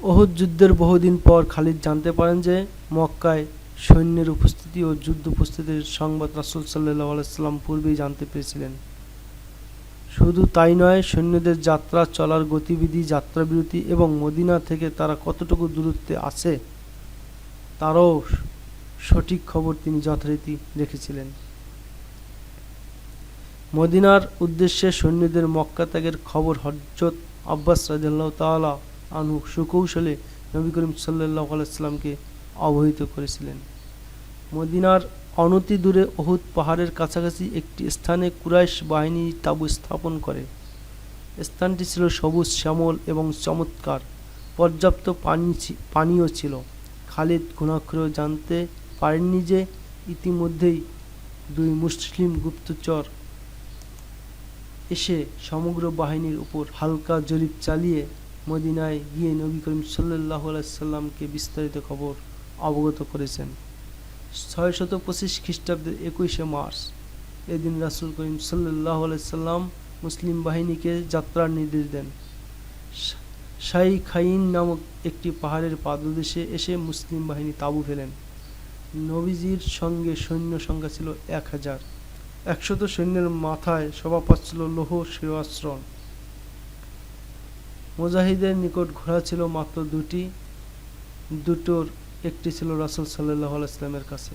উহুদ যুদ্ধের বহুদিন পর খালিদ জানতে পারেন যে মক্কায় সৈন্যের উপস্থিতি ও যুদ্ধ প্রস্তুতির সংবাদ রাসূল সাল্লাল্লাহু আলাইহি ওয়াসাল্লাম পূর্বেই জানতে পেরেছিলেন। শুধু তাই নয়, সৈন্যদের যাত্রা চলার গতিবিধি, যাত্রাবিরতি এবং মদিনা থেকে তারা কতটুকু দূরত্বে আছে তারও সঠিক খবর তিনি যথারীতি রেখেছিলেন। মদিনার উদ্দেশ্যে সৈন্যদের মক্কা ত্যাগের খবর হযরত আব্বাস রাদিয়াল্লাহু তাআলা আনহু সুকৌশলে নবী করিম সাল্লাল্লাহু আলাইহি ওয়াসাল্লামকে অবহিত করেছিলেন। মদিনার অনতি দূরে উহুদ পাহাড়ের কাছাকাছি একটি স্থানে কুরাইশ বাহিনী তাঁবু স্থাপন করে। স্থানটি ছিল সবুজ শ্যামল এবং চমৎকার, পর্যাপ্ত পানিও ছিল। খালিদ ঘুণাক্ষরেও জানতে পারেননি যে ইতিমধ্যেই দুই মুসলিম গুপ্তচর এসে সমগ্র বাহিনীর উপর হালকা জরিপ চালিয়ে মদিনায় গিয়ে নবী করিম সাল্লাল্লাহু আলাইহি ওয়াসাল্লামকে বিস্তারিত খবর অবগত করেছেন। 625 খ্রিস্টাব্দের 21শে মার্চ এদিন রাসূল করিম সাল্লাল্লাহু আলাইহি ওয়াসাল্লাম মুসলিম বাহিনীকে যাত্রার নির্দেশ দেন। শাইখাইন নামক একটি পাহাড়ের পাদদেশে এসে মুসলিম বাহিনী তাঁবু ফেলেন। নবীজির সঙ্গে সৈন্য সংখ্যা ছিল 1000। 100 সৈন্যের মাথায় শোভা পাচ্ছিল লৌহ শিরস্ত্র। মুজাহিদের নিকট ঘোড়া ছিল মাত্র 2টি, দুটোর একটি ছিল রাসূল সাল্লাল্লাহু আলাইহি ওয়াসাল্লামের কাছে।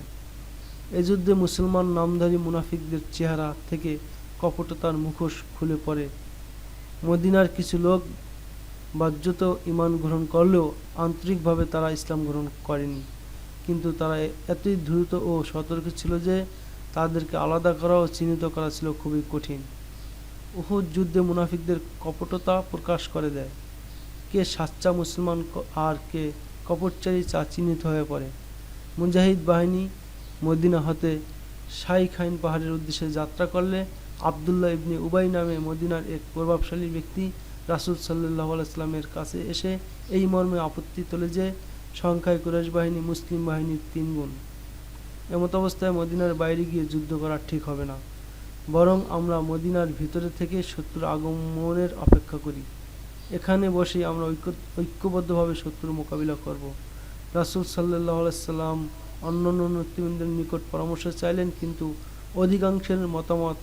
এই যুদ্ধে মুসলমান নামধারী মুনাফিকদের চেহারা থেকে কপটতার মুখোশ খুলে পড়ে। মদিনার কিছু লোক বাহ্যত ঈমান গ্রহণ করলেও আন্তরিকভাবে তারা ইসলাম গ্রহণ করেনি, কিন্তু তারা এতই দ্রুত ও সতর্ক ছিল যে তাদেরকে আলাদা করা ও চিহ্নিত করা ছিল খুবই কঠিন। উহুদ যুদ্ধে মুনাফিকদের কপটতা প্রকাশ করে দেয়। কে সাচ্চা মুসলমান আর কে কপটচারী তা চিহ্নিত হয়ে পড়ে। মুজাহিদ বাহিনী মদিনা হতে শাইখাইন পাহাড়ের উদ্দেশ্যে যাত্রা করলে আবদুল্লাহ ইবনে উবাই নামে মদিনার এক প্রভাবশালী ব্যক্তি রাসূল সাল্লাল্লাহু আলাইহি ওয়াসাল্লামের কাছে এসে এই মর্মে আপত্তি তোলে যে সংখ্যায় কুরাইশ বাহিনী মুসলিম বাহিনীর 3 গুণ। এমত অবস্থায় মদিনার বাইরে গিয়ে যুদ্ধ করা ঠিক হবে না, বরং আমরা মদিনার ভিতরে থেকে শত্রুর আগমনের অপেক্ষা করি। এখানে বসেই আমরা ঐক্যবদ্ধভাবে শত্রুর মোকাবিলা করব। রাসূল সাল্লাল্লাহু আলাইহি ওয়াসাল্লাম অন্যান্য নেতৃবৃন্দের নিকট পরামর্শ চাইলেন, কিন্তু অধিকাংশের মতামত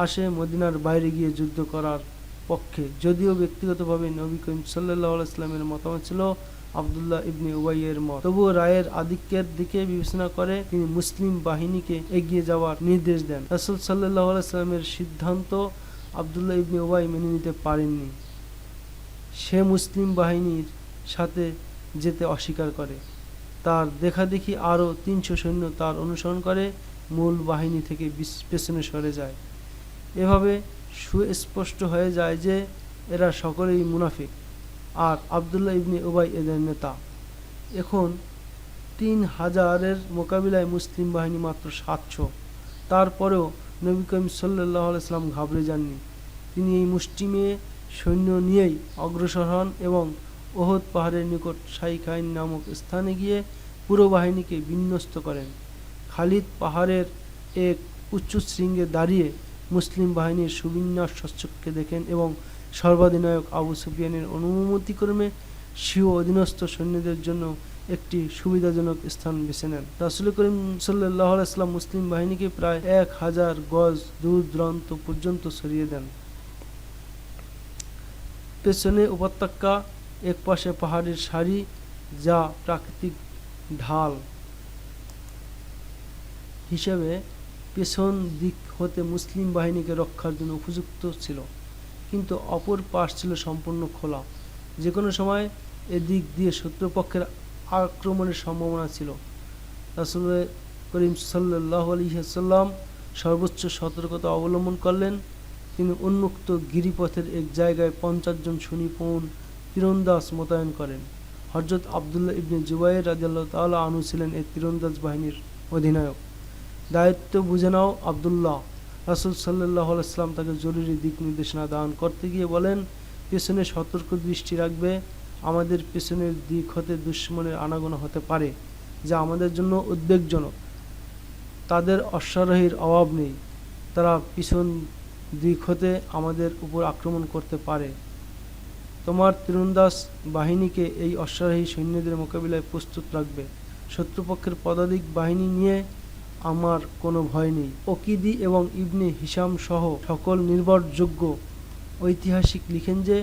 আসে মদিনার বাইরে গিয়ে যুদ্ধ করার পক্ষে। যদিও ব্যক্তিগতভাবে নবী করিম সাল্লাল্লাহু আলাইহি ওয়াসাল্লামের মতামত ছিল আবদুল্লাহ ইবনে উবাইয়ের মত, তবুও রায়ের আধিক্যের দিকে বিবেচনা করে তিনি মুসলিম বাহিনীকে এগিয়ে যাওয়ার নির্দেশ দেন। রাসূল সাল্লাল্লাহু আলাইহি ওয়াসাল্লামের সিদ্ধান্ত আবদুল্লাহ ইবনে উবাই মেনে নিতে পারেননি। সে মুসলিম বাহিনীর সাথে যেতে অস্বীকার করে। তার দেখাদেখি আরও 300 সৈন্য তার অনুসরণ করে মূল বাহিনী থেকে পেছনে সরে যায়। এভাবে সুস্পষ্ট হয়ে যায় যে এরা সকলেই মুনাফিক আর আবদুল্লাহ ইবনে উবাই এদের নেতা। এখন 3000-এর মোকাবিলায় মুসলিম বাহিনী মাত্র 700। তারপরেও নবী করিম সাল্লাল্লাহু আলাইহি ওয়াসাল্লাম ঘাবড়ে যাননি। তিনি এই মুষ্টিমেয় সৈন্য নিয়েই অগ্রসর হন এবং উহুদ পাহাড়ের নিকট শাইখাইন নামক স্থানে গিয়ে পুরো বাহিনীকে বিন্যস্ত করেন। খালিদ পাহাড়ের এক উঁচু শৃঙ্গে দাঁড়িয়ে মুসলিম বাহিনীর সুবিন্যাস সচ্চক্ষে দেখেন এবং সর্বাধিনায়ক আবু সুফিয়ানের অনুমতিক্রমে স্বীয় অধীনস্থ সৈন্যদের জন্য একটি সুবিধাজনক স্থান বেছে নেন। রাসূল করিম সাল্লাল্লাহু আলাইহি ওয়াসাল্লাম মুসলিম বাহিনীকে প্রায় 1000 গজ দূর দূরান্ত পর্যন্ত সরিয়ে দেন। পেছনে উপত্যকা, এক পাশে পাহাড়ের সারি যা প্রাকৃতিক ঢাল হিসেবে পেছন দিক হতে মুসলিম বাহিনীকে রক্ষার জন্য উপযুক্ত ছিল, কিন্তু অপর পাশ ছিল সম্পূর্ণ খোলা। যে কোনো সময় এদিক দিয়ে শত্রুপক্ষের আক্রমণের সম্ভাবনা ছিল। রাসূল করিম সাল্লাল্লাহু আলাইহি ওয়াসাল্লাম সর্বোচ্চ সতর্কতা অবলম্বন করলেন। তিনি উন্মুক্ত গিরিপথের এক জায়গায় 50 জন সুনিপুণ তীরন্দাজ মোতায়েন করেন। হযরত আবদুল্লাহ ইবনে জুবাইর রাদিয়াল্লাহু তাআলা আনহু ছিলেন এই তীরন্দাজ বাহিনীর অধিনায়ক। দায়িত্ব বুঝে নাও আবদুল্লাহ। রাসূল সাল্লাল্লাহু আলাইহি ওয়াসাল্লাম তাকে জরুরি দিক নির্দেশনা দান করতে গিয়ে বলেন, পেছনে সতর্ক দৃষ্টি রাখবে। আমাদের পেছনের দিক হতে দুশমনের আনাগোনা হতে পারে, যা আমাদের জন্য উদ্বেগজনক। তাদের অশ্বারোহীর অভাব নেই, তারা পিছন দিক হতে আমাদের উপর আক্রমণ করতে পারে। তোমার তীরন্দাজ বাহিনীকে এই অশ্বারোহী সৈন্যদের মোকাবিলায় প্রস্তুত রাখবে। শত্রুপক্ষের পদাতিক বাহিনী নিয়ে আমার কোনো ভয় নেই। ওকিদি এবং ইবনে হিশাম সহ সকল নির্ভরযোগ্য ঐতিহাসিক লিখেন যে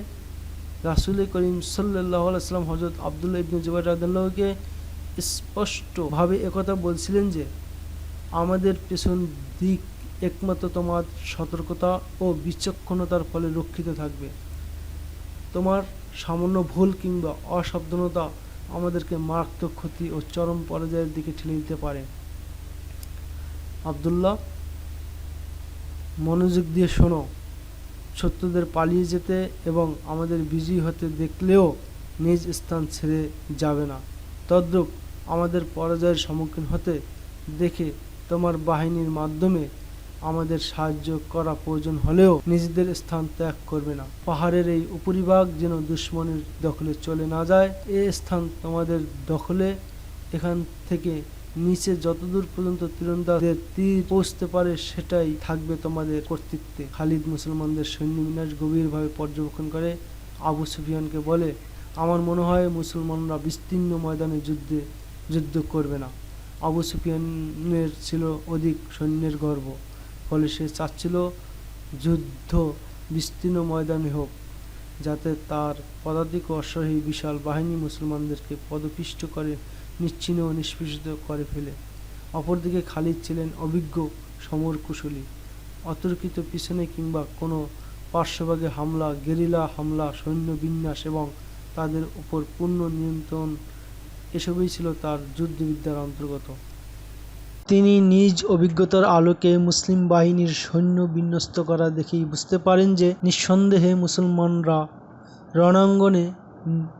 রাসূল করিম সাল্লাল্লাহু আলাইহি ওয়াসাল্লাম হযরত আব্দুল্লাহ ইবনে জুবাইর রাদিয়াল্লাহুকে স্পষ্টভাবে একথা বলছিলেন যে আমাদের পেছন দিক একমাত্র তোমার সতর্কতা ও বিচক্ষণতার ফলে রক্ষিত থাকবে। তোমার সামান্য ভুল কিংবা অসাবধানতা আমাদেরকে মারাত্মক ক্ষতি ও চরম পরাজয়ের দিকে ঠেলে দিতে পারে। আব্দুল্লাহ, মনোযোগ দিয়ে শোনো। শত্রুদের পালিয়ে যেতে এবং আমাদের বিজয়ী হতে দেখলেও নিজ স্থান ছেড়ে যাবে না। তদ্রূপ আমাদের পরাজয়ের সম্মুখীন হতে দেখে তোমার বাহিনীর মাধ্যমে আমাদের সাহায্য করা প্রয়োজন হলেও নিজেদের স্থান ত্যাগ করবে না। পাহাড়ের এই উপরিভাগ যেন দুশমনের দখলে চলে না যায়। এ স্থান তোমাদের দখলে। এখান থেকে নিচে যতদূর পর্যন্ত তীরন্দাজদের তীর পৌঁছতে পারে সেটাই থাকবে তোমাদের কর্তৃত্বে। খালিদ মুসলমানদের সৈন্য বিন্যাস গভীরভাবে পর্যবেক্ষণ করে আবু সুফিয়ানকে বলে, আমার মনে হয় মুসলমানরা বিস্তীর্ণ ময়দানে যুদ্ধ করবে না। আবু সুফিয়ানের ছিল অধিক সৈন্যের গর্ব, ফলে সে চাচ্ছিল যুদ্ধ বিস্তীর্ণ ময়দানে হোক, যাতে তার পদাতিক ও অশ্বারোহী বিশাল বাহিনী মুসলমানদেরকে পদপিষ্ট করে নিশ্চিহ্ন ও নিষ্পেষিত করে ফেলে। অপরদিকে খালিদ ছিলেন অভিজ্ঞ সমরকুশলী। অতর্কিত পিছনে কিংবা কোনো পার্শ্বভাগে হামলা, গেরিলা হামলা, সৈন্য বিন্যাস এবং তাদের উপর পূর্ণ নিয়ন্ত্রণ এসবই ছিল তার যুদ্ধবিদ্যার অন্তর্গত। তিনি নিজ অভিজ্ঞতার আলোকে মুসলিম বাহিনীর সৈন্য বিন্যস্ত করা দেখেই বুঝতে পারেন যে নিঃসন্দেহে মুসলমানরা রণাঙ্গনে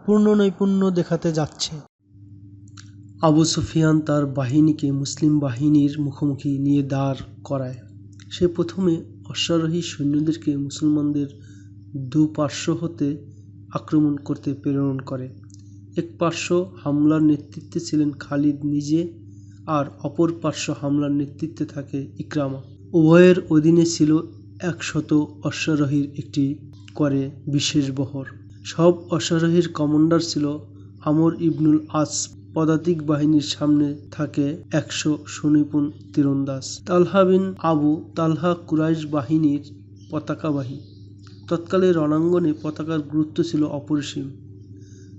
পূর্ণ নৈপুণ্য দেখাতে যাচ্ছে। আবু সুফিয়ান তার বাহিনীকে মুসলিম বাহিনীর মুখোমুখি নিয়ে দাঁড় করায়। সে প্রথমে অশ্বারোহী সৈন্যদেরকে মুসলমানদের দুপার্শ্ব হতে আক্রমণ করতে প্রেরণ করে। এক পার্শ্ব হামলার নেতৃত্বে ছিলেন খালিদ নিজে, আর অপর পার্শ্ব হামলার নেতৃত্বে থাকে ইকরামা। উভয়ের অধীনে ছিল 100 অশ্বারোহীর একটি করে বিশেষ বহর। সব অশ্বারোহীর কমান্ডার ছিল আমর ইবনুল আস। পদাতিক বাহিনীর সামনে থাকে 100 সুনিপুণ তীরন্দাজ। তালহা বিন আবু তালহা কুরাইশ বাহিনীর পতাকাবাহী। তৎকালে রণাঙ্গনে পতাকার গুরুত্ব ছিল অপরিসীম।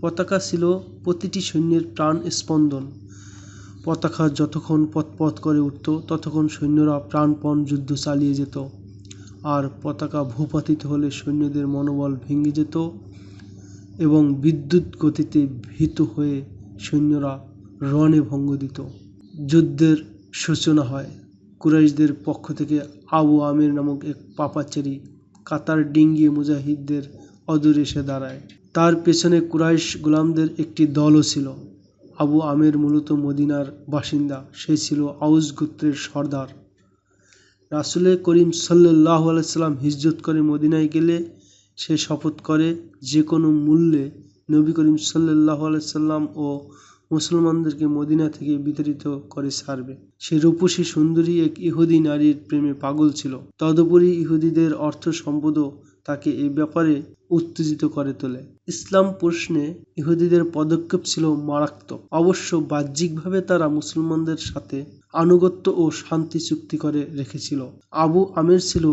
পতাকা ছিল প্রতিটি সৈন্যের প্রাণ স্পন্দন। পতাকা যতক্ষণ পথ করে উঠত ততক্ষণ সৈন্যরা প্রাণপণ যুদ্ধ চালিয়ে যেত, আর পতাকা ভূপাতিত হলে সৈন্যদের মনোবল ভেঙে যেত এবং বিদ্যুৎ গতিতে ভীত হয়ে সৈন্যরা রণে ভঙ্গ দিত। যুদ্ধের সূচনা হয়। কুরাইশদের পক্ষ থেকে আবু আমের নামক এক পাপাচারী কাতার ডিঙ্গিয়ে মুজাহিদদের অদূরে এসে দাঁড়ায়। তার পেছনে কুরাইশ গোলামদের একটি দলও ছিল। আবু আমের মূলত মদিনার বাসিন্দা। সে ছিল আউস গোত্রের সর্দার। রাসূল করিম সাল্লাল্লাহু আলাইহি সাল্লাম হিজরত করে মদিনায় গেলে সে শপথ করে যে কোনো মূল্যে নবী করিম সাল্লাল্লাহু আলাইহি সাল্লাম ও মুসলমানদেরকে মদিনা থেকে বিতাড়িত করে ছাড়বে। সে রূপসী সুন্দরী এক ইহুদি নারীর প্রেমে পাগল ছিল। তদুপরি ইহুদিদের অর্থ সম্পদও তাকে এই ব্যাপারে উত্তেজিত করে তোলে। ইসলাম প্রশ্নে ইহুদিদের পদক্ষেপ ছিল মারাত্মক। অবশ্য বাহ্যিকভাবে তারা মুসলমানদের সাথে আনুগত্য ও শান্তি চুক্তি করে রেখেছিল। আবু আমের ছিল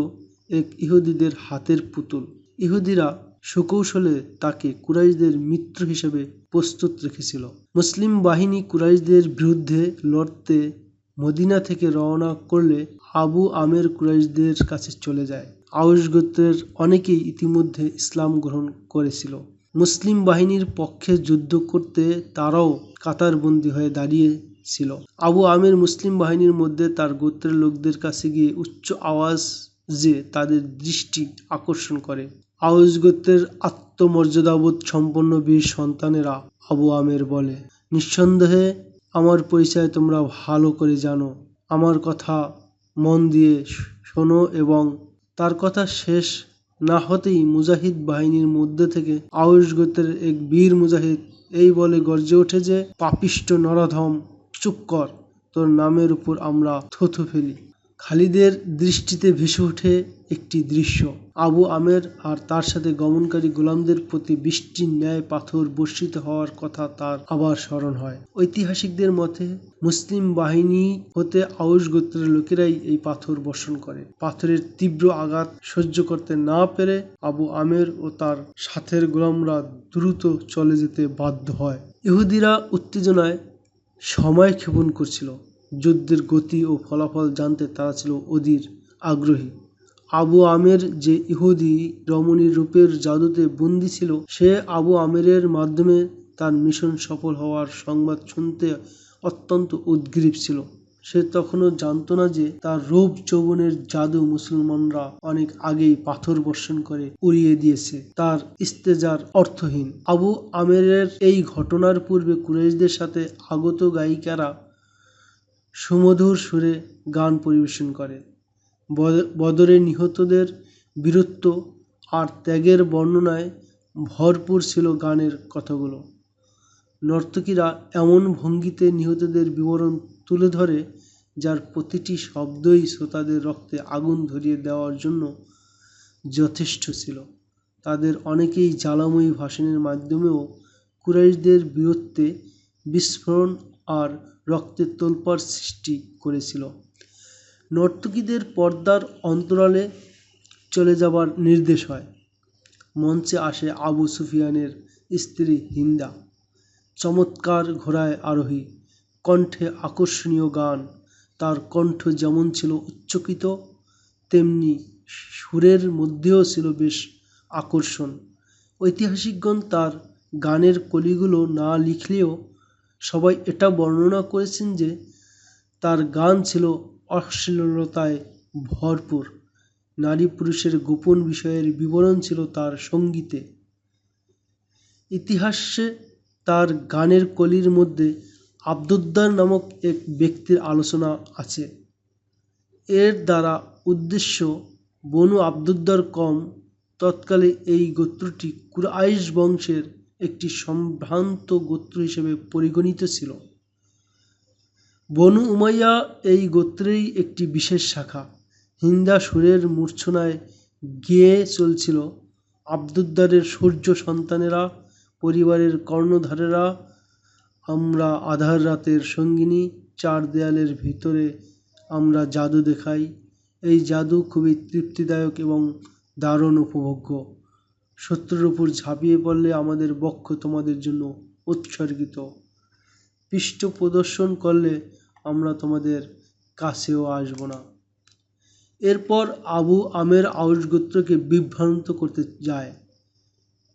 এক ইহুদিদের হাতের পুতুল। ইহুদিরা সুকৌশলে তাকে কুরাইশদের মিত্র হিসেবে প্রস্তুত রেখেছিল। মুসলিম বাহিনী কুরাইশদের বিরুদ্ধে লড়তে মদিনা থেকে রওনা করলে আবু আমের কুরাইশদের কাছে চলে যায়। আউস গোত্রের অনেকেই ইতিমধ্যে ইসলাম গ্রহণ করেছিল। মুসলিম বাহিনীর পক্ষে যুদ্ধ করতে তারাও কাতারবন্দী হয়ে দাঁড়িয়েছিল। আবু আমের মুসলিম বাহিনীর মধ্যে তার গোত্রের লোকদের কাছে গিয়ে উচ্চ আওয়াজে তাদের দৃষ্টি আকর্ষণ করে। আউস গোত্রের আত্মমর্যাদাবোধ সম্পন্ন বীর সন্তানেরা আবু আমের বলে, নিঃসন্দেহে আমার পরিচয় তোমরা ভালো করে জানো। আমার কথা মন দিয়ে শোনো। এবং তার কথা শেষ না হতেই মুজাহিদ বাহিনীর মধ্যে থেকে আউস গোত্রের এক বীর মুজাহিদ এই বলে গর্জে ওঠে যে, পাপিষ্ঠ নরাধম, চুপ কর, তোর নামের উপর আমরা থুথু ফেলি। খালিদের দৃষ্টিতে ভেসে ওঠে একটি দৃশ্য। আবু আমের আর তার সাথে গমনকারী গোলামদের প্রতি বৃষ্টির ন্যায় পাথর বর্ষিত হওয়ার কথা তার আবার স্মরণ হয়। ঐতিহাসিকদের মতে মুসলিম বাহিনী হতে আউস গোত্রের লোকেরাই এই পাথর বর্ষণ করে। পাথরের তীব্র আঘাত সহ্য করতে না পেরে আবু আমের ও তার সাথের গোলামরা দ্রুত চলে যেতে বাধ্য হয়। ইহুদিরা উত্তেজনায় সময় ক্ষেপণ করছিল। যুদ্ধের গতি ও ফলাফল জানতে তারা ছিল অধীর আগ্রহী। আবু আমের যে ইহুদি রমণীর রূপের জাদুতে বন্দী ছিল, সে আবু আমেরের মাধ্যমে তার মিশন সফল হওয়ার সংবাদ শুনতে অত্যন্ত উদ্গ্রীব ছিল। সে তখনও জানত না যে তার রূপ যৌবনের জাদু মুসলমানরা অনেক আগেই পাথর বর্ষণ করে উড়িয়ে দিয়েছে। তার ইস্তেজার অর্থহীন। আবু আমেরের এই ঘটনার পূর্বে কুরাইশদের সাথে আগত গায়িকারা সুমধুর সুরে গান পরিবেশন করে। বদরে নিহতদের বীরত্ব আর ত্যাগের বর্ণনায় ভরপুর ছিল গানের কথাগুলো। নর্তকীরা এমন ভঙ্গিতে নিহতদের বিবরণ তুলে ধরে, যার প্রতিটি শব্দই শ্রোতাদের রক্তে আগুন ধরিয়ে দেওয়ার জন্য যথেষ্ট ছিল। তাদের অনেকেই জ্বালাময়ী ভাষণের মাধ্যমেও কুরাইশদের বীরত্বে বিস্ফোরণ আর রক্তের তোলপাড় সৃষ্টি করেছিল। নর্তকীদের পর্দার অন্তরালে চলে যাবার নির্দেশ হয়। মঞ্চে আসে আবু সুফিয়ানের স্ত্রী হিন্দা, চমৎকার ঘোড়ায় আরোহী, কণ্ঠে আকর্ষণীয় গান। তার কণ্ঠ যেমন ছিল উচ্চকিত, তেমনি সুরের মধ্যেও ছিল বেশ আকর্ষণ। ঐতিহাসিকগণ তার গানের কলিগুলো না লিখলেও সবাই এটা বর্ণনা করেছেন যে তার গান ছিল অশ্লীলতায় ভরপুর। নারী পুরুষের গোপন বিষয়ের বিবরণ ছিল তার সঙ্গীতে। ইতিহাসে তার গানের কলির মধ্যে আব্দুদ্দার নামক এক ব্যক্তির আলোচনা আছে। এর দ্বারা উদ্দেশ্য বনু আব্দুদ্দার কম। তৎকালে এই গোত্রটি কুরাইশ বংশের একটি সম্ভ্রান্ত গোত্র হিসেবে পরিগণিত ছিল। বনু উমাইয়া এই গোত্রেরই একটি বিশেষ শাখা। হিন্দা সুরের মূর্ছনায় গেয়ে চলছিল, আব্দুদ্দারের সূর্য সন্তানেরা, পরিবারের কর্ণধারেরা, আমরা আধার রাতের সঙ্গিনী, চার দেয়ালের ভিতরে আমরা জাদু দেখাই। এই জাদু খুবই তৃপ্তিদায়ক এবং দারুণ উপভোগ্য। শত্রুর উপর ঝাঁপিয়ে পড়লে আমাদের বক্ষ তোমাদের জন্য উৎসর্গিত। পৃষ্ঠ প্রদর্শন করলে আমরা তোমাদের কাছেও আসব না। এরপর আবু আমের আউস গোত্রকে বিভ্রান্ত করতে যায়,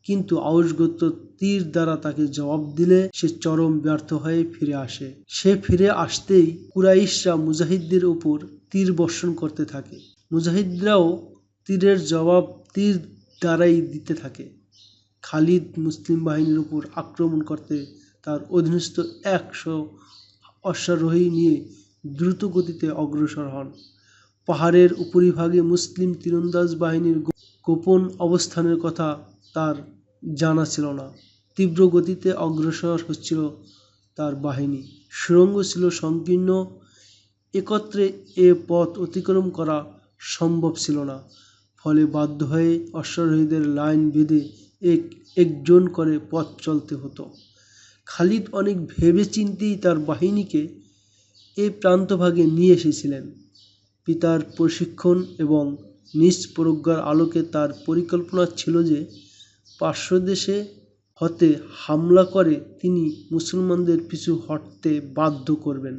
কিন্তু আউস গোত্র তীর দ্বারা তাকে জবাব দিলে সে চরম ব্যর্থ হয়ে ফিরে আসে। সে ফিরে আসতেই কুরাইশরা মুজাহিদদের উপর তীর বর্ষণ করতে থাকে। মুজাহিদরাও তীরের জবাব তীর দ্বারাই দিতে থাকে। খালিদ মুসলিম বাহিনীর উপর আক্রমণ করতে তার অধীনস্থ 100 অশ্বারোহী নিয়ে দ্রুত গতিতে অগ্রসর হন। পাহাড়ের উপরিভাগে মুসলিম তীরন্দাজ বাহিনীর গোপন অবস্থানের কথা তার জানা ছিল না। তীব্র গতিতে অগ্রসর হচ্ছিল তার বাহিনী। সুড়ঙ্গ ছিল সংকীর্ণ, একত্রে এ পথ অতিক্রম করা সম্ভব ছিল না। ফলে বাধ্য হয়ে অশ্বারোহীদের লাইন বেঁধে একজন করে পথ চলতে হতো। খালিদ অনেক ভেবেচিন্তেই তার বাহিনীকে এ প্রান্তভাগে নিয়ে এসেছিলেন। পিতার প্রশিক্ষণ এবং নিজ প্রজ্ঞার আলোকে তার পরিকল্পনা ছিল যে পার্শ্বদেশে হতে হামলা করে তিনি মুসলমানদের পিছু হটতে বাধ্য করবেন।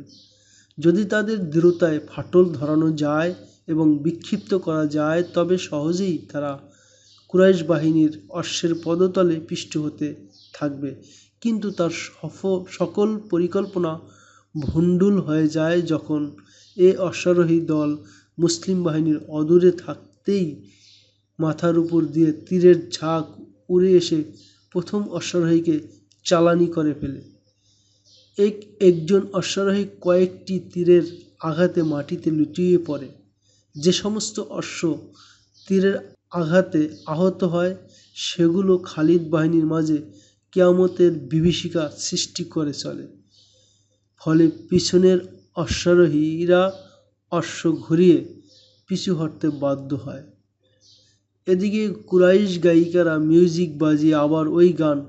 যদি তাদের দৃঢ়তায় ফাটল ধরানো যায় এবং বিক্ষিপ্ত করা যায়, তবে সহজেই তারা কুরাইশ বাহিনীর অশ্বের পদতলে পিষ্ট হতে থাকবে। কিন্তু তার সকল পরিকল্পনা ভণ্ডুল হয়ে যায় যখন এ অশ্বারোহী দল মুসলিম বাহিনীর অদূরে থাকতেই মাথার উপর দিয়ে তীরের ঝাঁক উড়ে এসে প্রথম অশ্বারোহীকে চালানি করে ফেলে। একজন অশ্বারোহী কয়েকটি তীরের আঘাতে মাটিতে লুটিয়ে পড়ে। যে সমস্ত অশ্ব তীরের আঘাতে আহত হয়, সেগুলো খালিদ বাহিনীর মাঝে কিয়ামতের বিভীষিকা সৃষ্টি করে চলে। ফলে পিছনের অশ্বারোহীরা অশ্ব ঘুরিয়ে পিছু হটতে বাধ্য হয়। এদিকে কুরাইশ গায়িকারা মিউজিক বাজিয়ে আবার ওই গান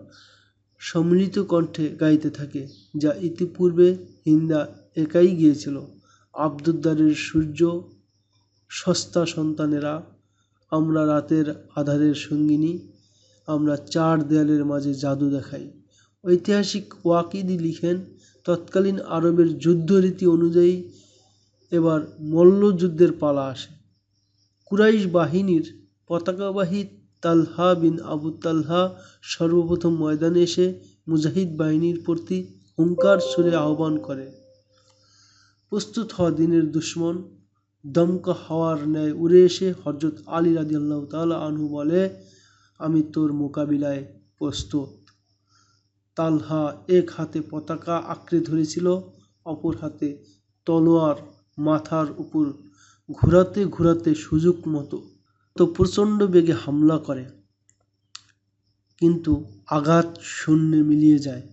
সম্মিলিত কণ্ঠে গাইতে থাকে, যা ইতিপূর্বে হিন্দা একাই গিয়েছিল। আব্দুদ্দারের সূর্য, সস্তা সন্তানেরা, আমরা রাতের আধারের সঙ্গিনী, আমরা চার দেয়ালের মাঝে জাদু দেখাই। ঐতিহাসিক ওয়াকিদি লিখেন, তৎকালীন আরবের যুদ্ধরীতি অনুযায়ী এবার মল্লযুদ্ধের পালা আসে। কুরাইশ বাহিনীর পতাকাবাহী তালহা বিন আবু তালহা সর্বপ্রথম ময়দানে এসে মুজাহিদ বাহিনীর প্রতি হুঙ্কার সুরে আহ্বান করে, প্রস্তুত হওয়া দিনের দুশ্মন। দমকা হাওয়ার ন্যায় উড়ে এসে হযরত আলী রাদিয়াল্লাহু তাআলা আনহু বলে, আমি তোর মোকাবিলায় প্রস্তুত। তালহা এক হাতে পতাকা আঁকড়ে ধরেছিল, অপর হাতে তলোয়ার মাথার উপর ঘুরাতে ঘুরাতে সুযোগ মতো প্রচণ্ড বেগে হামলা করে, কিন্তু আঘাত শূন্যে মিলিয়ে যায়।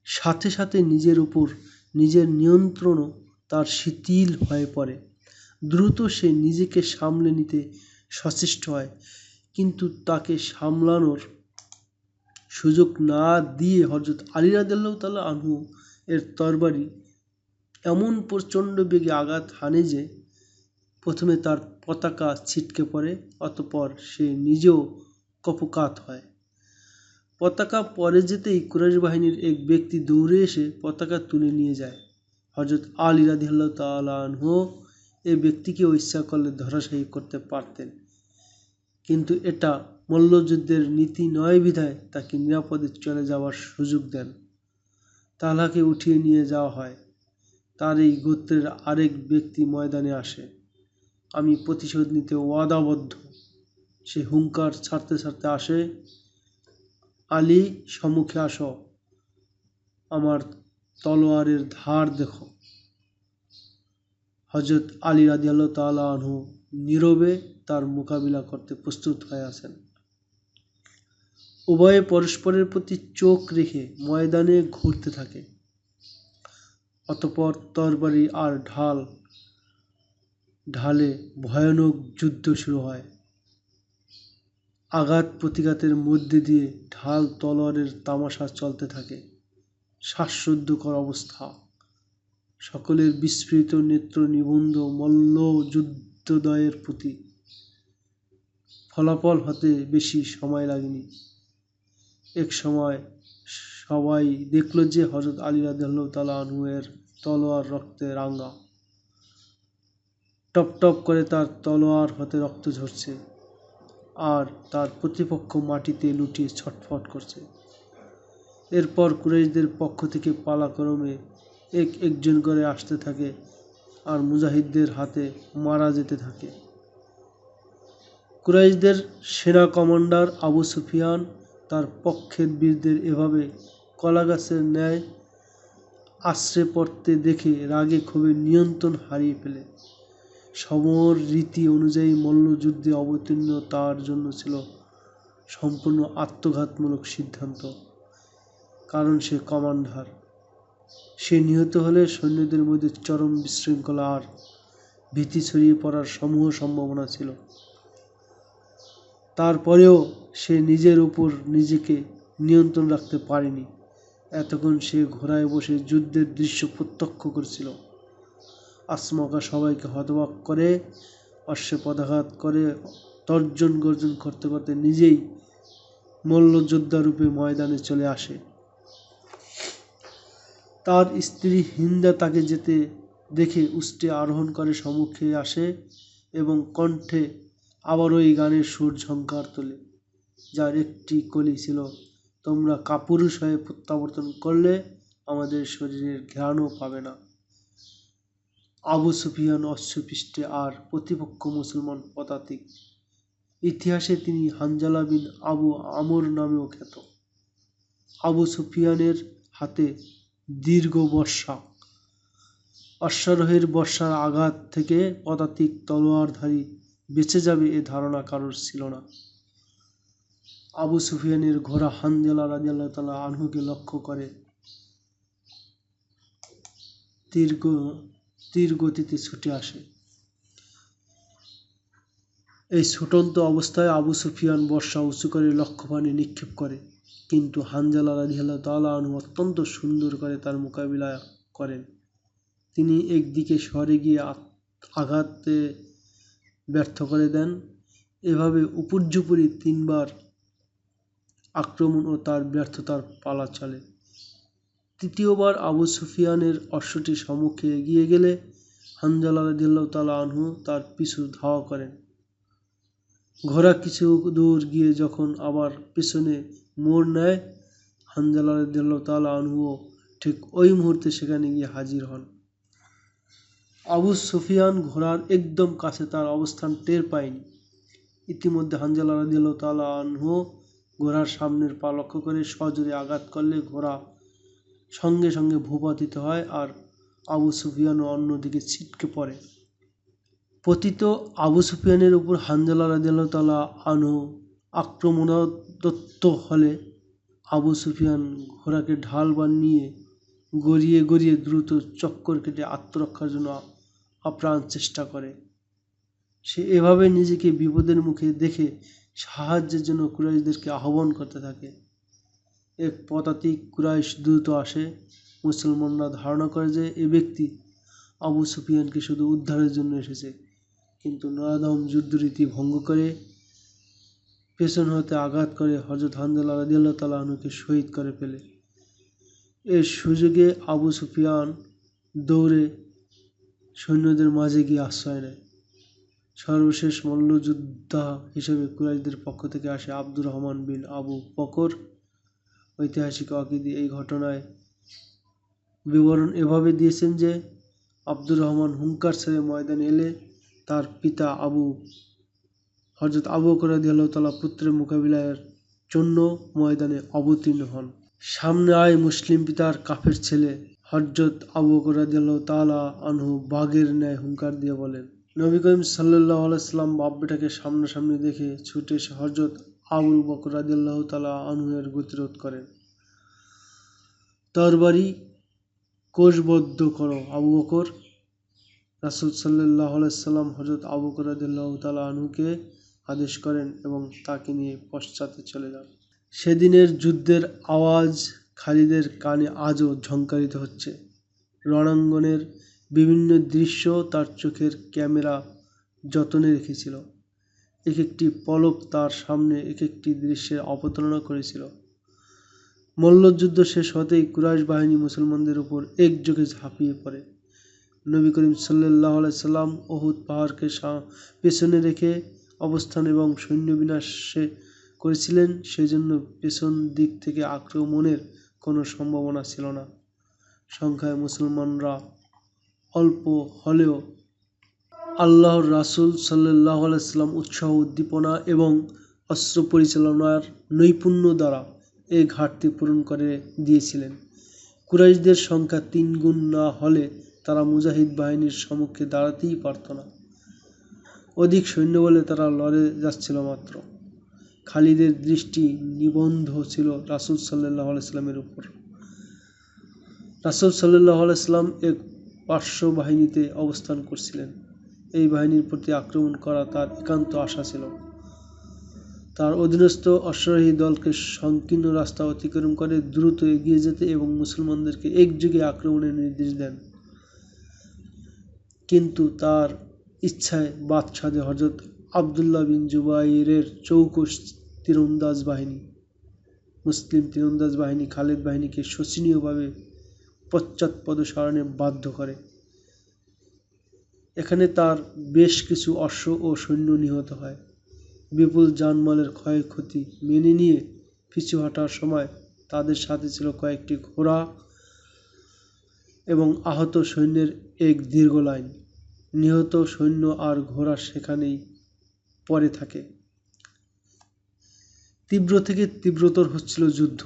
সাথে সাথে নিজের উপর নিজের নিয়ন্ত্রণও তার শিথিল হয়ে পড়ে। দ্রুত সে নিজেকে সামলে নিতে সচেষ্ট হয়, কিন্তু তাকে সামলানোর সুযোগ না দিয়ে হযরত আলী রাদিয়াল্লাহু তাআলা আনহু এর তরবারি এমন প্রচণ্ড বেগে আঘাত হানে যে প্রথমে তার পতাকা ছিটকে পড়ে, অতঃপর সে নিজেও কপোকাত হয়। পতাকা পড়ে যেতেই কুরাইশ বাহিনীর এক ব্যক্তি দৌড়ে এসে পতাকা তুলে নিয়ে যায়। হযরত আলী রাদিয়াল্লাহু তাআলা আনহু এই ব্যক্তিকে ইচ্ছা করলে ধরাশায়ী করতে পারতেন, কিন্তু এটা মল্লযুদ্ধের নীতি নয় বিধায় তাকে নিরাপদে চলে যাওয়ার সুযোগ দেন। তালহাকে উঠিয়ে নিয়ে যাওয়া হয়। তার এই গোত্রের আরেক ব্যক্তি ময়দানে আসে, আমি প্রতিশোধ নিতে ওয়াদাবদ্ধ। সে হুঙ্কার ছাড়তে ছাড়তে আসে, আলী সম্মুখে আসো, আমার তলোয়ারের ধার দেখো। হযরত আলী রাদিয়াল্লাহু তাআলা আনহু নীরবে তার মোকাবিলা করতে প্রস্তুত হয়ে আছেন। উভয়ে পরস্পরের প্রতি চোখ রেখে ময়দানে ঘুরতে থাকে। অতঃপর তরবারি আর ঢালে ভয়ানক যুদ্ধ শুরু হয়। আঘাত প্রতিঘাতের মধ্যে দিয়ে ঢাল তলোয়ারের তামাশা চলতে থাকে। শ্বাসরুদ্ধকর অবস্থা। সকলের বিস্ফারিত নেত্র নিবদ্ধ মল্ল যুদ্ধোদয়ের প্রতি। ফলাফল হতে বেশি সময় লাগেনি। এক সময় সবাই দেখল যে হযরত আলী রাদিয়াল্লাহু তাআলা আনহু এর তলোয়ার রক্তে রাঙা। টপ টপ করে তার তলোয়ার হতে রক্ত ঝরছে, আর তার প্রতিপক্ষ মাটিতে লুটিয়ে ছটফট করছে। এরপর কুরাইশদের পক্ষ থেকে পালাক্রমে একজন করে আসতে থাকে আর মুজাহিদদের হাতে মারা যেতে থাকে। কুরাইশদের সেনা কমান্ডার আবু সুফিয়ান তার পক্ষের বীরদের এভাবে কলাগাছের ন্যায় আছড়ে পড়তে দেখে রাগে ক্ষোভে নিয়ন্ত্রণ হারিয়ে ফেলে। সমর রীতি অনুযায়ী মল্লযুদ্ধে অবতীর্ণ তার জন্য ছিল সম্পূর্ণ আত্মঘাতমূলক সিদ্ধান্ত, কারণ সে কমান্ডার। সে নিহত হলে সৈন্যদের মধ্যে চরম বিশৃঙ্খলা আর ভীতি ছড়িয়ে পড়ার সমূহ সম্ভাবনা ছিল। তারপরেও সে নিজের উপর নিজেকে নিয়ন্ত্রণ রাখতে পারেনি। এতক্ষণ সে ঘোড়ায় বসে যুদ্ধের দৃশ্য প্রত্যক্ষ করেছিল। আচমকা সবাইকে হতবাক করে, অশ্বে পদাঘাত করে, তর্জন গর্জন করতে করতে নিজেই মল্লযোদ্ধা রূপে ময়দানে চলে আসে। তার স্ত্রী হিন্দা তাকে যেতে দেখে উষ্টে আরোহণ করে সম্মুখে আসে এবং কণ্ঠে আবারও এই গানের সুর ঝংকার তোলে, যার একটি কলি ছিল, তোমরা কাপুরুষ হয়ে প্রত্যাবর্তন করলে আমাদের শরীরের ঘ্রাণও পাবে না। আবু সুফিয়ান অশ্বপৃষ্ঠে আর প্রতিপক্ষ মুসলমান পদাতিক। ইতিহাসে তিনি হানজালা বিন আবু আমর নামেও খ্যাত। আবু সুফিয়ানের হাতে দীর্ঘ বর্শা। অশ্বারোহীর বর্শার আঘাত থেকে পদাতিক তলোয়ারধারী বেঁচে যাবে এ ধারণা কারোর ছিল না। আবু সুফিয়ানের ঘোড়া হানজালা রাদিয়াল্লাহু তাআলা আনহুকে লক্ষ্য করে তীর গতিতে ছুটে আসে। এই ছুটন্ত অবস্থায় আবু সুফিয়ান বর্শা উঁচু করে লক্ষ্যপানে নিক্ষেপ করে, কিন্তু হানজালা রাদিয়াল্লাহু তাআলা আনহু অত্যন্ত সুন্দর করে তার মোকাবিলা করেন। তিনি একদিকে সরে গিয়ে আঘাতে ব্যর্থ করে দেন। এভাবে উপর্যুপরি 3 বার আক্রমণ ও তার ব্যর্থতার পালা চলে। তৃতীয়বার আবু সুফিয়ানের অশ্বটি সম্মুখে এগিয়ে গেলে হানজালা রাদিয়াল্লাহু তাআলা আনহু তার পিছু ধাওয়া করেন। ঘোড়া কিছু দূর গিয়ে যখন আবার পেছনে মোড় নেয়, হানজালা রাদিয়াল্লাহু তাআলা আনহুও ঠিক ওই মুহূর্তে সেখানে গিয়ে হাজির হন। আবু সুফিয়ান ঘোড়ার একদম কাছে তার অবস্থান টের পায়নি। ইতিমধ্যে হানজালা রাদিয়াল্লাহু তাআলা আনহু ঘোড়ার সামনের পা লক্ষ্য করে সজোরে আঘাত করলে ঘোড়া সঙ্গে সঙ্গে ভূপাতিত হয় আর আবু সুফিয়ানও অন্যদিকে ছিটকে পড়ে। পতিত আবু সুফিয়ানের উপর হানজালা রাদিয়াল্লাহু তাআলা আনহু আক্রমণাত্মক হলে আবু সুফিয়ান ঘোড়াকে ঢাল বানিয়ে গড়িয়ে গড়িয়ে দ্রুত চক্কর কেটে আত্মরক্ষার জন্য আপ্রাণ চেষ্টা করে। সে এভাবে নিজেকে বিপদের মুখে দেখে সাহায্যের জন্য কুরাইশদেরকে আহ্বান করতে থাকে। এক পদাতিক কুরাইশ দ্রুত আসে। মুসলমানরা ধারণা করে যে এ ব্যক্তি আবু সুফিয়ানকে শুধু উদ্ধারের জন্য এসেছে, কিন্তু নরাধম যুদ্ধরীতি ভঙ্গ করে পেছন হতে আঘাত করে হযরত হানজালা রাদিয়াল্লাহু তাআলা আনহুকে শহীদ করে ফেলে। এর সুযোগে আবু সুফিয়ান দৌড়ে সৈন্যদের মাঝে গিয়ে আশ্রয় নেয়। সর্বশেষ মল্লযোদ্ধা হিসেবে কুরাইশদের পক্ষ থেকে আসে আব্দুর রহমান বিন আবু বকর। ঐতিহাসিক ওয়াকিদি এই ঘটনায় বিবরণ এভাবে দিয়েছেন যে আব্দুর রহমান হুঙ্কার ছেড়ে ময়দানে এলে তার পিতা হযরত আবু বকর রাদিয়াল্লাহু তাআলা পুত্রের মোকাবিলার জন্য ময়দানে অবতীর্ণ হন। সামনে আয় মুসলিম পিতার কাফের ছেলে। হযরত আবু বকর রাদিয়াল্লাহু তাআলা আনহু বাঘের ন্যায় হুঙ্কার দিয়ে বলেন। নবী করিম সাল্লাল্লাহু আলাইহি ওয়াসাল্লাম বাপ-বেটাকে সামনাসামনি দেখে ছুটে এসে হযরত আবু বকর রাদিয়াল্লাহু তাআলা আনহু এর গতিরোধ করেন। তরবারি কোষবদ্ধ করো আবু বকর। রাসূল সাল্লাল্লাহু আলাইহি ওয়াসাল্লাম হযরত আবু বকর রাদিয়াল্লাহু তাআলা আনহুকে আদেশ করেন এবং তাকে নিয়ে পশ্চাতে চলে যান। সেদিনের যুদ্ধের আওয়াজ খালিদের কানে আজও ঝংকারিত হচ্ছে। রণাঙ্গনের বিভিন্ন দৃশ্য তার চোখের ক্যামেরা যতনে রেখেছিল। এক একটি পলক তার সামনে এক একটি দৃশ্যের অবতারণা করেছিল। মল্লযুদ্ধ শেষ হতেই কুরাইশ বাহিনী মুসলমানদের উপর একযোগে ঝাঁপিয়ে পড়ে। নবী করিম সাল্লাল্লাহু আলাইহি সাল্লাম উহুদ পাহাড়কে পেছনে রেখে অবস্থান এবং সৈন্য বিন্যাস করেছিলেন, সেজন্য পেছন দিক থেকে আক্রমণের কোনো সম্ভাবনা ছিল না। সংখ্যায় মুসলমানরা অল্প হলেও আল্লাহর রাসূল সাল্লাল্লাহু আলাইহি সাল্লাম উৎসাহ, উদ্দীপনা এবং অস্ত্র পরিচালনার নৈপুণ্য দ্বারা এই ঘাটতি পূরণ করে দিয়েছিলেন। কুরাইশদের সংখ্যা 3 গুণ না হলে তারা মুজাহিদ বাহিনীর সম্মুখে দাঁড়াতেই পারত না। অধিক সৈন্য বলে তারা লড়ে যাচ্ছিল মাত্র। খালিদের দৃষ্টি নিবদ্ধ ছিল রাসূল সাল্লাল্লাহু আলাইহি সাল্লামের উপর। রাসূল সাল্লাল্লাহু আলাইহি সাল্লাম এক পার্শ্ব বাহিনীতে অবস্থান করছিলেন। এই বাহিনীর প্রতি আক্রমণ করা তার একান্ত আশা ছিল। তার অধীনস্থ অশ্বারোহী দলকে সংকীর্ণ রাস্তা অতিক্রম করে দ্রুত এগিয়ে যেতে এবং মুসলমানদেরকে একযোগে আক্রমণের নির্দেশ দেন। কিন্তু তার ইচ্ছায় বাদ সাধে হযরত আব্দুল্লাহ বিন জুবাইরের চৌকস তীরন্দাজ বাহিনী। মুসলিম তীরন্দাজ বাহিনী খালিদ বাহিনীকে শোচনীয়ভাবে পশ্চাৎপদসরণে বাধ্য করে। এখানে তার বেশ কিছু অশ্ব ও সৈন্য নিহত হয়। বিপুল জানমালের ক্ষয়ক্ষতি মেনে নিয়ে পিছু হটার সময় তাদের সাথে ছিল কয়েকটি ঘোড়া এবং আহত সৈন্যের এক দীর্ঘ লাইন। নিহত সৈন্য আর ঘোড়া সেখানেই পড়ে থাকে। তীব্র থেকে তীব্রতর হচ্ছিল যুদ্ধ।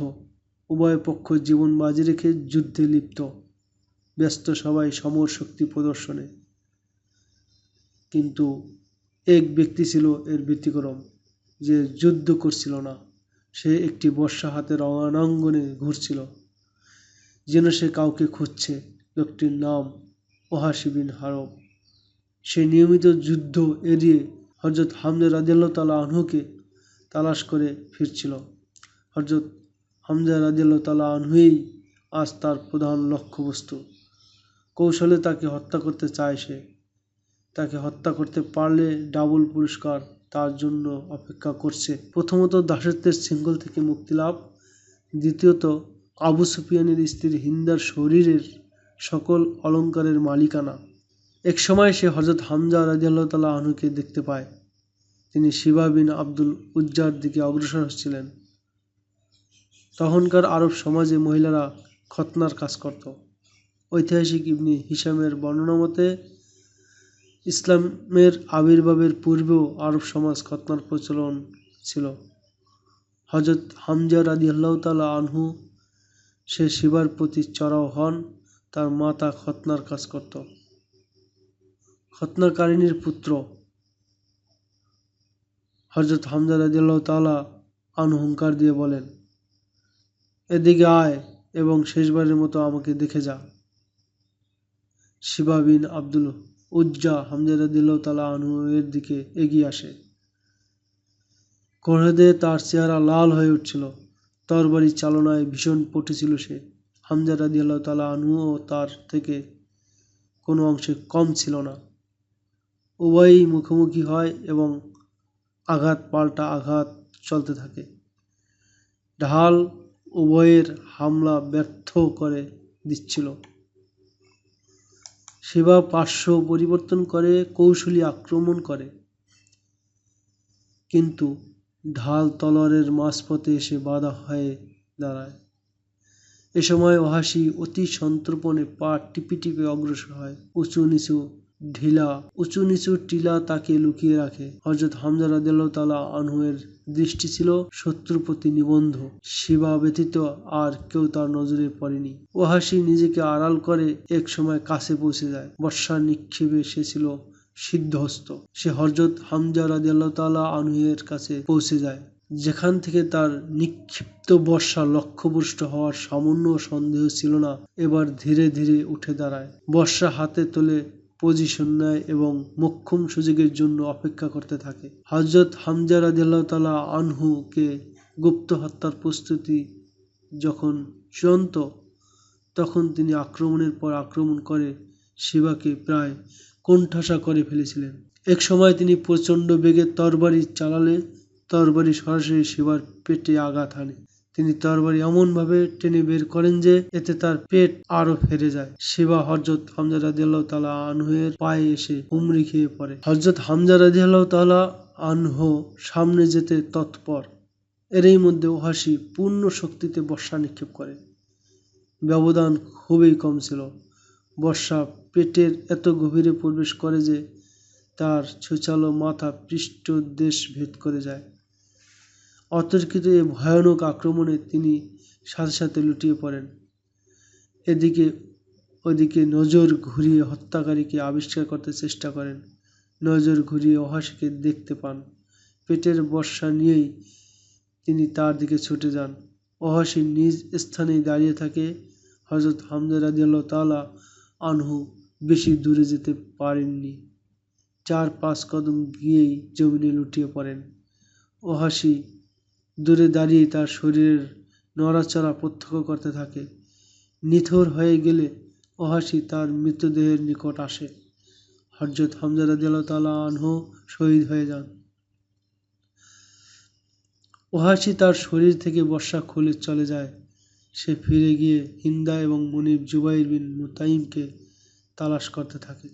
উভয় পক্ষ জীবন বাজি রেখে যুদ্ধে লিপ্ত, ব্যস্ত সবাই সমর শক্তি প্রদর্শনে। কিন্তু এক ব্যক্তি ছিল এর ব্যতিক্রম, যে যুদ্ধ করছিল না। সে একটি বর্শা হাতে রণাঙ্গনে ঘুরছিল, যেন সে কাউকে খুঁজছে। লোকটির নাম ওয়াহশী বিন হারব। সে নিয়মিত যুদ্ধ এড়িয়ে হযরত হামজা রাদিয়াল্লাহু তাআলা আনহুকে তালাশ করে ফিরছিল। হযরত হামজা রাদিয়াল্লাহু তাআলা আনহুই আজ তার প্রধান লক্ষ্যবস্তু। কৌশলে তাকে হত্যা করতে চায় সে। তাকে হত্যা করতে পারলে ডাবল পুরস্কার তার জন্য অপেক্ষা করছে। প্রথমত দাসত্বের শৃঙ্খল থেকে মুক্তি লাভ, দ্বিতীয়ত আবু সুফিয়ানের স্ত্রী হিন্দার শরীরের সকল অলঙ্কারের মালিকানা। এক সময় সে হযরত হামজা রাদিয়াল্লাহু তাআলা আনহুকে দেখতে পায়। তিনি শিবা বিন আব্দুল উজ্জার দিকে অগ্রসর হচ্ছিলেন। তখনকার আরব সমাজে মহিলারা খতনার কাজ করত। ঐতিহাসিক ইবনে হিশামের বর্ণনা মতে ইসলামের আবির্ভাবের পূর্বেও আরব সমাজ খতনার প্রচলন ছিল। হযরত হামজা রাদিয়াল্লাহু তাআলা আনহু সে শিবার প্রতি চড়াও হন। তার মাতা খতনার কাজ করত। খতনাকারিনীর পুত্র হযরত হামজা রাদিয়াল্লাহু তাআলা আনহু হুঙ্কার দিয়ে বলেন, এদিকে আয় এবং শেষবারের মতো আমাকে দেখে যা। শিবা বিন আব্দুল উজ্জা হামজা রাদিয়াল্লাহু তাআলা আনহু এর দিকে এগিয়ে আসে। ক্রোধে তার চেহারা লাল হয়ে উঠছিল। তরবারি চালনায় ভীষণ পটু ছিল সে। হামজা রাদিয়াল্লাহু তাআলা আনহুও তার থেকে কোনো অংশে কম ছিল না। উভয়ই মুখোমুখি হয় এবং আঘাত পাল্টা আঘাত চলতে থাকে। ঢাল উভয়ের হামলা ব্যর্থ করে দিচ্ছিল। শিবা পার্শ্ব পরিবর্তন করে কৌশলী আক্রমণ করে, কিন্তু ঢাল তলোয়ারের মাঝপথে এসে বাধা হয়ে দাঁড়ায়। এ সময় ওহাসী অতি সন্তর্পণে পা টিপে টিপে অগ্রসর হয়। উঁচু নিচু টিলা তাকে লুকিয়ে রাখে। হযরত হামজা রাদিয়াল্লাহু তাআলা আনহু এর দৃষ্টি ছিল শত্রুর প্রতি নিবদ্ধ। শিবা ব্যতীত আর কেউ তার নজরে পড়েনি। ওহাসী নিজেকে আড়াল করে এক সময় কাছে পৌঁছে যায়। বর্ষার নিক্ষেপে সে ছিল সিদ্ধহস্ত। সে হযরত হামজা রাদিয়াল্লাহু তাআলা আনহু এর কাছে পৌঁছে যায়, যেখান থেকে তার নিক্ষিপ্ত বর্ষা লক্ষ্যভ্রষ্ট হওয়ার সামান্য সন্দেহ ছিল না। এবার ধীরে ধীরে উঠে দাঁড়ায়, বর্ষা হাতে তোলে, পজিশন নেয় এবং মোক্ষম সুযোগের জন্য অপেক্ষা করতে থাকে। হযরত হামজা রাদিয়াল্লাহু তাআলা আনহু কে গুপ্ত হত্যার প্রস্তুতি যখন চূড়ান্ত, তখন তিনি আক্রমণের পর আক্রমণ করে শিবাকে প্রায় কোণঠাসা করে ফেলেছিলেন। এক সময় তিনি প্রচণ্ড বেগে তরবারি চালালে তরবারি সরাসরি শিবার পেটে আঘাত হানে। তিনি তরবারি এমনভাবে টেনে বের করেন যে এতে তার পেট আরো ফেরে যায়। শিবা হযরত হামজা রাদিয়াল্লাহু তাআলা আনহু এর পায়ে এসে হুমড়ি খেয়ে পড়ে। হযরত হামজা রাদিয়াল্লাহু তাআলা আনহু সামনে যেতে তৎপর। এরই মধ্যে ওহাসী পূর্ণ শক্তিতে বর্ষা নিক্ষেপ করে। ব্যবধান খুবই কম ছিল। বর্ষা পেটের এত গভীরে প্রবেশ করে যে তার ছুচালো মাথা পৃষ্ঠদেশ ভেদ করে যায়। অতর্কিত এ ভয়ানক আক্রমণে তিনি সাথে সাথে লুটিয়ে পড়েন। এদিকে ওদিকে নজর ঘুরিয়ে হত্যাকারীকে আবিষ্কার করতে চেষ্টা করেন। নজর ঘুরিয়ে ওহাসীকে দেখতে পান। পেটের বর্ষা নিয়েই তিনি তার দিকে ছুটে যান। ওহাসী নিজ স্থানেই দাঁড়িয়ে থাকে। হযরত হামজা রাদিয়াল্লাহু তাআলা আনহু বেশি দূরে যেতে পারেননি। 4-5 কদম গিয়েই জমিনে লুটিয়ে পড়েন। ওহাসী দূরে দাঁড়িয়ে তার শরীরের নড়াচড়া প্রত্যক্ষ করতে থাকে। নিথর হয়ে গেলে ওহাসী তার মৃতদেহের নিকট আসে। হযরত হামজা রাদিয়াল্লাহু তাআলা আনহু শহীদ হয়ে যান। ওহাসী তার শরীর থেকে বর্ষা খুলে চলে যায়। সে ফিরে গিয়ে হিন্দা এবং মুনিব জুবাইর বিন মুতাইমকে তালাশ করতে থাকে।